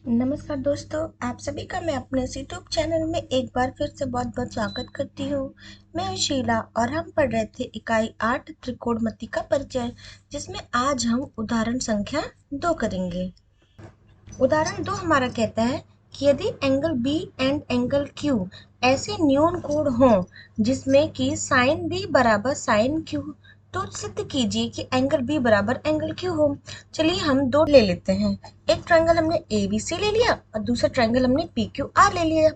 नमस्कार दोस्तों, आप सभी का मैं अपने इस यूट्यूब चैनल में एक बार फिर से बहुत बहुत स्वागत करती हूँ। मैं हूँ शीला और हम पढ़ रहे थे इकाई 8 त्रिकोणमिति का परिचय, जिसमें आज हम उदाहरण संख्या 2 करेंगे। उदाहरण 2 हमारा कहता है कि यदि angle B and angle Q ऐसे न्यून कोण हों जिसमें कि साइन बी बराबर साइन क्यू, तो सिद्ध कीजिए कि एंगल बी बराबर एंगल क्यू हो। चलिए हम दो ले लेते हैं। एक ट्रायंगल हमने ए बी सी ले लिया और दूसरा ट्रायंगल हमने पी क्यू आर ले लिया।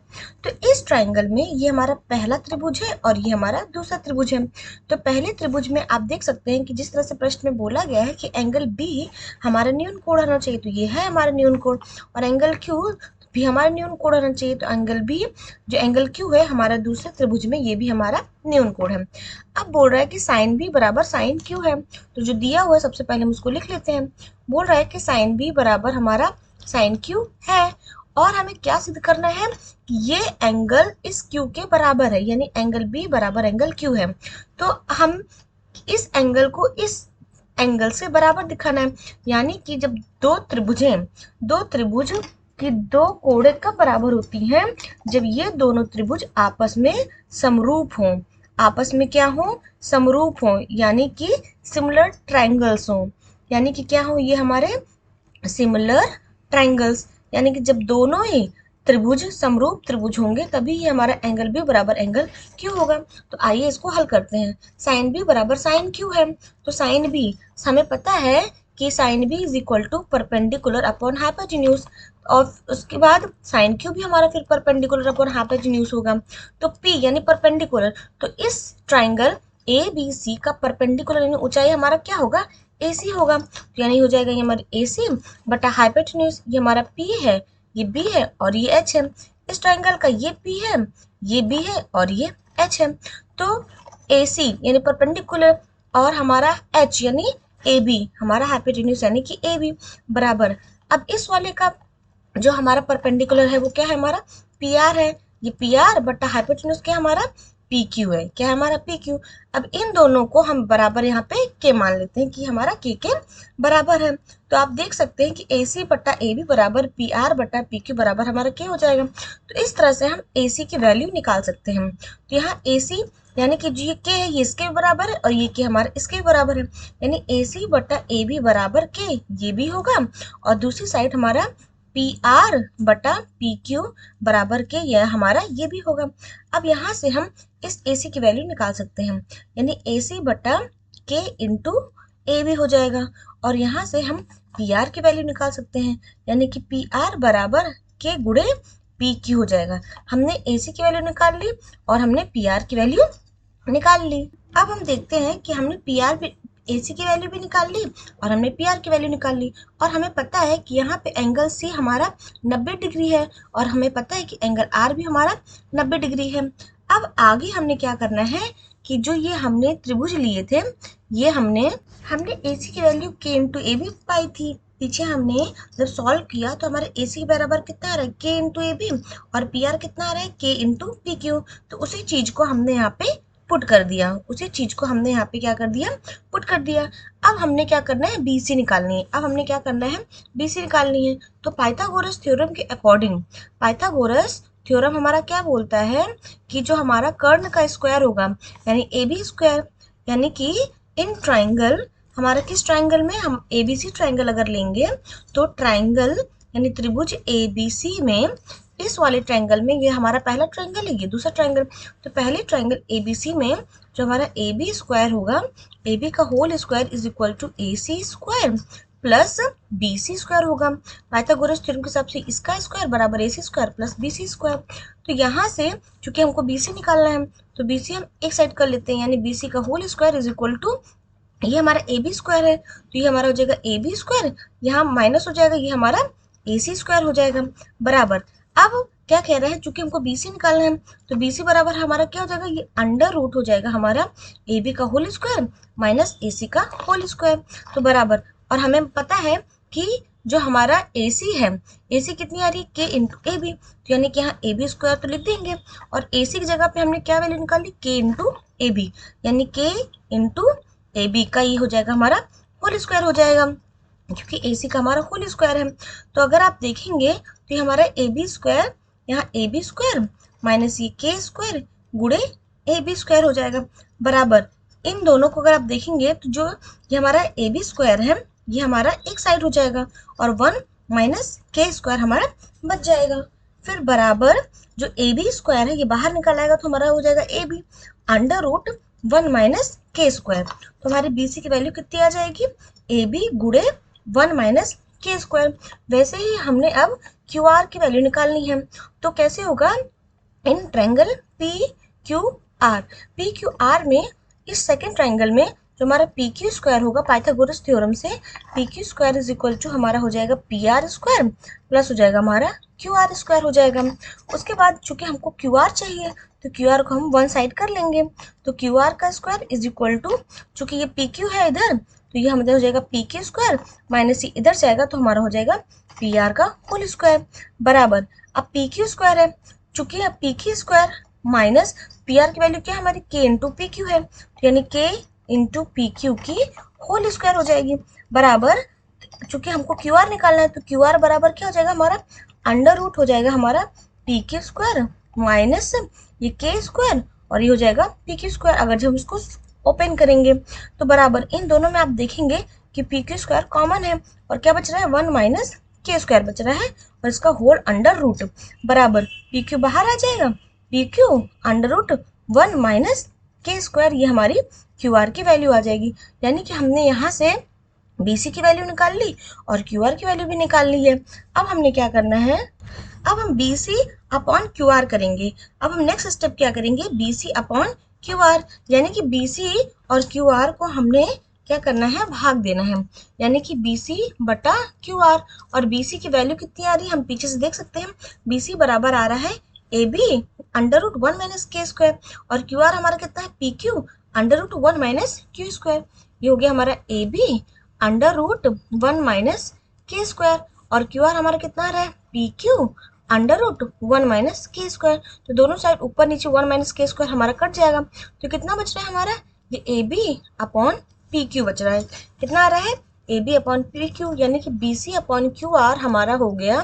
तो इस ट्रायंगल में ये हमारा पहला त्रिभुज है और ये हमारा दूसरा त्रिभुज है। तो पहले त्रिभुज में आप देख सकते हैं कि जिस तरह से प्रश्न में बोला गया है कि एंगल बी हमारा न्यून कोण होना चाहिए, तो ये है हमारा न्यून कोण, और एंगल क्यू भी हमारा न्यून कोण होना चाहिए, तो एंगल बी जो एंगल क्यू है हमारा दूसरे त्रिभुज में, ये भी हमारा न्यून कोण है। अब बोल रहा है कि साइन बी बराबर साइन क्यू है, तो जो दिया हुआ है सबसे पहले हम उसको लिख लेते हैं। बोल रहा है कि साइन बी बराबर हमारा साइन क्यू है, और हमें क्या सिद्ध करना है कि ये एंगल इस क्यू के बराबर है, यानी एंगल बी बराबर एंगल क्यू है। तो हम इस एंगल को इस एंगल से बराबर दिखाना है, यानी कि जब दो त्रिभुज की दो कोणे कब बराबर होती हैं, जब ये दोनों त्रिभुज आपस में समरूप हों। आपस में क्या हो? समरूप हों, यानी कि सिमिलर ट्रायंगल्स हों। यानी कि क्या हो? ये हमारे सिमिलर ट्रायंगल्स, यानी कि जब दोनों ही त्रिभुज समरूप त्रिभुज होंगे तभी ये हमारा एंगल बी बराबर एंगल क्यू होगा। तो आइए इसको हल करते हैं। साइन बी बराबर साइन क्यू है, तो साइन बी हमें पता है कि sine B is equal to perpendicular upon hypotenuse, और उसके बाद साइन क्यू भी हमारा फिर परपेंडिकुलर अपॉन हाइपोटेन्यूज होगा। तो पी यानी परपेंडिकुलर, तो इस ट्राइंगल ए बी सी का परपेंडिकुलर यानी ऊंचाई हमारा क्या होगा? AC होगा। तो यानी हो जाएगा ये हमारा AC बटा हाइपोटेन्यूज, ये हमारा P है, ये B है और ये H है। इस ट्रायंगल का ये P है, ये B है और ये H है। तो AC यानी परपेंडिकुलर और हमारा H यानी AB हमारा हाइपोटेन्यूज यानी कि AB बराबर। अब इस वाले का जो हमारा परपेंडिकुलर है वो क्या है? हमारा PR है। ये PR बटा हाइपोटेन्यूज क्या हमारा? PQ है। क्या है हमारा? PQ। अब इन दोनों को हम बराबर यहाँ पे K मान लेते हैं कि हमारा K के बराबर है। तो आप देख सकते हैं कि AC बटा AB बराबर PR बटा PQ बराबर हमारा K हो जाएगा। तो इस तरह से हम AC की वैल्यू निकाल सकते हैं। तो यहाँ AC यानी कि जो ये K है ये इसके बराबर है और ये K हमारा इसके बराबर है, यानी AC बटा AB बराबर K, ये भी होगा, और दूसरी साइड हमारा PR बटा PQ बराबर के यह हमारा ये भी होगा। अब यहाँ से हम इस AC की वैल्यू निकाल सकते हैं, यानी AC बटा K इंटू ए भी हो जाएगा, और यहाँ से हम PR की वैल्यू निकाल सकते हैं, यानी कि PR बराबर K गुणे PQ हो जाएगा। हमने AC की वैल्यू निकाल ली और हमने PR की वैल्यू निकाल ली। अब हम देखते हैं कि हमने AC की वैल्यू भी निकाल ली और हमने PR की वैल्यू निकाल ली, और हमें पता है कि यहाँ पे एंगल C हमारा 90 डिग्री है और हमें पता है कि एंगल R भी हमारा 90 डिग्री है। अब आगे हमने क्या करना है कि जो ये हमने त्रिभुज लिए थे, ये हमने AC की वैल्यू K इंटू ए भी पाई थी। पीछे हमने जब सॉल्व किया तो हमारे AC बराबर कितना आ रहा है? K इंटू ए बी, और PR कितना आ रहा है? K into P Q. तो उसी चीज को हमने यहाँ पे पुट कर दिया, उसी चीज को हमने यहाँ पे क्या कर दिया? पुट कर दिया। अब हमने क्या करना है? BC निकालनी है। अब हमने क्या करना है? BC निकालनी है। तो पाइथागोरस थ्योरम के अकॉर्डिंग, पाइथागोरस थ्योरम हमारा क्या बोलता है कि जो हमारा कर्ण का स्क्वायर होगा यानी AB स्क्वायर, यानी कि इन ट्राइंगल हमारा किस ट्राइंगल में हम ABC ट्राइंगल अगर लेंगे तो ट्राइंगल यानी त्रिभुज ABC में इस वाले ट्रायंगल में ये हमारा पहला ट्रायंगल है, ये दूसरा ट्रायंगल। तो पहले ट्रायंगल ABC में जो हमारा AB स्क्वायर होगा, AB का whole square is equal to AC square plus BC square होगा। पाइथागोरस थ्योरम के हिसाब से इसका स्क्वायर बराबर AC square plus BC square. तो यहाँ से चूंकि हमको BC निकालना है तो BC हम एक साइड कर लेते हैं, यानी BC का whole square is equal to ये हमारा AB स्क्वायर है, तो ये हमारा हो जाएगा AB स्क्वायर, यहाँ माइनस हो जाएगा, ये हमारा AC स्क्वायर हो जाएगा बराबर। अब क्या कह रहा है? चूंकि हमको BC निकालना है तो BC बराबर हमारा क्या हो जाएगा? ये अंडर रूट हो जाएगा हमारा AB का होल स्क्वायर माइनस AC का होल स्क्वायर, तो बराबर। और हमें पता है कि जो हमारा AC है, AC कितनी आ रही है? K इंटू ए बी, तो यानी कि यहाँ AB स्क्वायर तो लिख देंगे, और AC की जगह पे हमने क्या वैल्यू निकाली? K इंटू ए बी, यानी K इंटू AB का ये हो जाएगा हमारा होल स्क्वायर हो जाएगा। क्योंकि AC का हमारा होल स्क्वायर है। तो अगर आप देखेंगे तो ये हमारा AB स्क्वायर, यहाँ AB स्क्वायर माइनस ये K स्क्वायर गुणे AB स्क्वायर हो जाएगा, बराबर इन दोनों को अगर आप देखेंगे तो जो ये हमारा AB स्क्वायर है ये हमारा एक साइड हो जाएगा और 1 माइनस K स्क्वायर हमारा बच जाएगा। फिर बराबर जो AB स्क्वायर है ये बाहर निकल आएगा तो हमारा हो जाएगा AB under root 1 minus K square. तो हमारी BC की वैल्यू कितनी आ जाएगी, AB गुणे 1 माइनस K स्क्वायर। वैसे ही हमने अब QR की वैल्यू निकालनी है, तो कैसे होगा, इन ट्रायंगल PQR, PQR में इस सेकंड ट्रायंगल में जो हमारा PQ स्क्वायर होगा पाइथागोरस थ्योरम से, PQ square is equal to हमारा हो जाएगा PR स्क्वायर प्लस हो जाएगा हमारा QR स्क्वायर हो जाएगा। उसके बाद चूंकि हमको QR चाहिए तो QR को हम वन साइड कर लेंगे, तो QR का स्क्वायर इज इक्वल टू, चूंकि ये PQ है इधर तो ये हमारा हो जाएगा PQ स्क्वायर माइनस ये इधर से आएगा तो हमारा हो जाएगा PR का होल स्क्वायर, बराबर अब PQ स्क्वायर है, चूंकि अब PQ स्क्वायर माइनस PR की वैल्यू क्या है हमारी K इंटू PQ है, तो यानी K इंटू PQ की होल स्क्वायर हो जाएगी, बराबर चूंकि हमको QR निकालना है तो QR बराबर क्या हो जाएगा हमारा अंडर रूट हो जाएगा हमारा PQ स्क्वायर माइनस ये K स्क्वायर और ये हो जाएगा PQ स्क्वायर। अगर हम इसको ओपन करेंगे तो बराबर इन दोनों में आप देखेंगे कि PQ स्क्वायर कॉमन है और क्या बच रहा है 1 माइनस K स्क्वायर बच रहा है और इसका होल अंडर रूट, बराबर PQ बाहर आ जाएगा, PQ under root 1 minus K square, ये हमारी QR की वैल्यू आ जाएगी। यानी कि हमने यहाँ से BC की वैल्यू निकाल ली और QR की वैल्यू भी निकाल ली है। अब हमने क्या करना है, अब हम BC अपॉन QR करेंगे। अब हम नेक्स्ट स्टेप क्या करेंगे, BC अपॉन QR, यानी कि BC और QR को हमने क्या करना है, भाग देना है, यानी कि BC बटा QR, और BC की वैल्यू कितनी आ रही है हम पीछे से देख सकते हैं, BC बराबर आ रहा है AB under root 1 minus K square और QR हमारा कितना है PQ under root 1 minus Q square. ये हो गया हमारा AB under root 1 minus K square और QR हमारा कितना आ रहा है PQ under root 1 minus K square. तो दोनों साइड ऊपर नीचे 1 माइनस K स्क्वायर हमारा कट जाएगा, तो कितना बच रहा है हमारा, ये AB अपॉन PQ बच रहा है। कितना आ रहा है AB अपॉन PQ, यानी कि BC अपॉन QR हमारा हो गया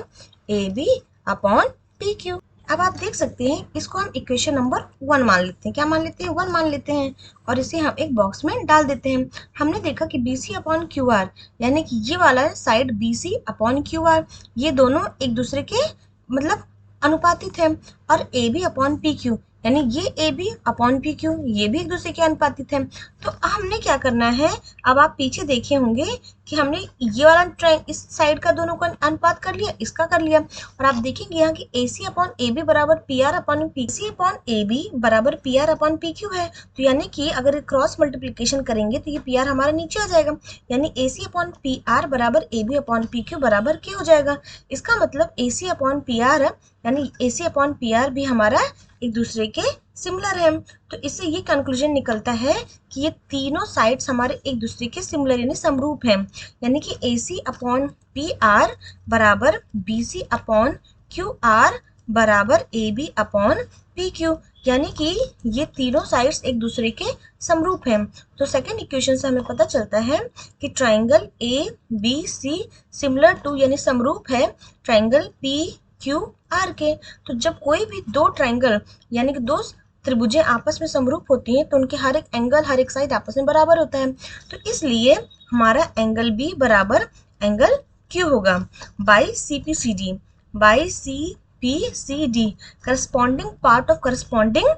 AB अपॉन PQ। अब आप देख सकते हैं इसको हम इक्वेशन नंबर 1 मान लेते हैं, क्या मान लेते हैं 1 मान लेते हैं और इसे हम एक बॉक्स में डाल देते हैं। हमने देखा कि BC अपॉन QR यानी कि ये वाला साइड BC अपॉन QR ये दोनों एक दूसरे के मतलब अनुपातिक है, और AB अपॉन PQ यानी ये AB अपॉन PQ ये भी एक दूसरे के अनुपातिक है। तो हमने क्या करना है, अब आप पीछे देखे होंगे कि हमने ये वाला इस साइड का दोनों का अनुपात कर लिया, इसका कर लिया, और आप देखेंगे यहाँ कि AC अपॉन AB बराबर PR upon PC upon AB बराबर PR अपॉन PQ है। तो यानी कि अगर क्रॉस मल्टीप्लीकेशन करेंगे तो ये PR हमारा नीचे आ जाएगा, यानी AC अपॉन PR बराबर AB अपॉन PQ बराबर क्या हो जाएगा। इसका मतलब AC अपॉन PR यानी AC अपॉन PR भी हमारा एक दूसरे के सिमिलर है। तो इससे ये कंक्लूजन निकलता है कि ये तीनों साइड्स हमारे एक दूसरे के सिमिलर यानी समरूप हैं, यानी कि AC अपॉन PR बराबर BC अपॉन QR बराबर AB अपॉन PQ, यानी कि ये तीनों साइड्स एक दूसरे के समरूप हैं। तो सेकंड इक्वेशन से हमें पता चलता है कि ट्राइंगल ABC सिमिलर टू यानी समरूप है ट्राइंगल PQR के। तो जब कोई भी दो ट्राइंगल यानी कि दो त्रिभुजें आपस में समरूप होती हैं तो उनके हर एक एंगल हर एक साइड आपस में बराबर होता है। तो इसलिए हमारा एंगल B बराबर एंगल Q होगा by CPCD, by CPCD corresponding part of corresponding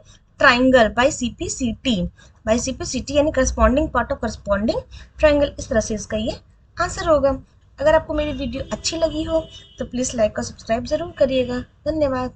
triangle by CPCT, by CPCT यानी corresponding part of corresponding triangle. इस तरह से इसका ये आंसर होगा। अगर आपको मेरी वीडियो अच्छी लगी हो तो प्लीज़ लाइक और सब्सक्राइब ज़रूर करिएगा। धन्यवाद।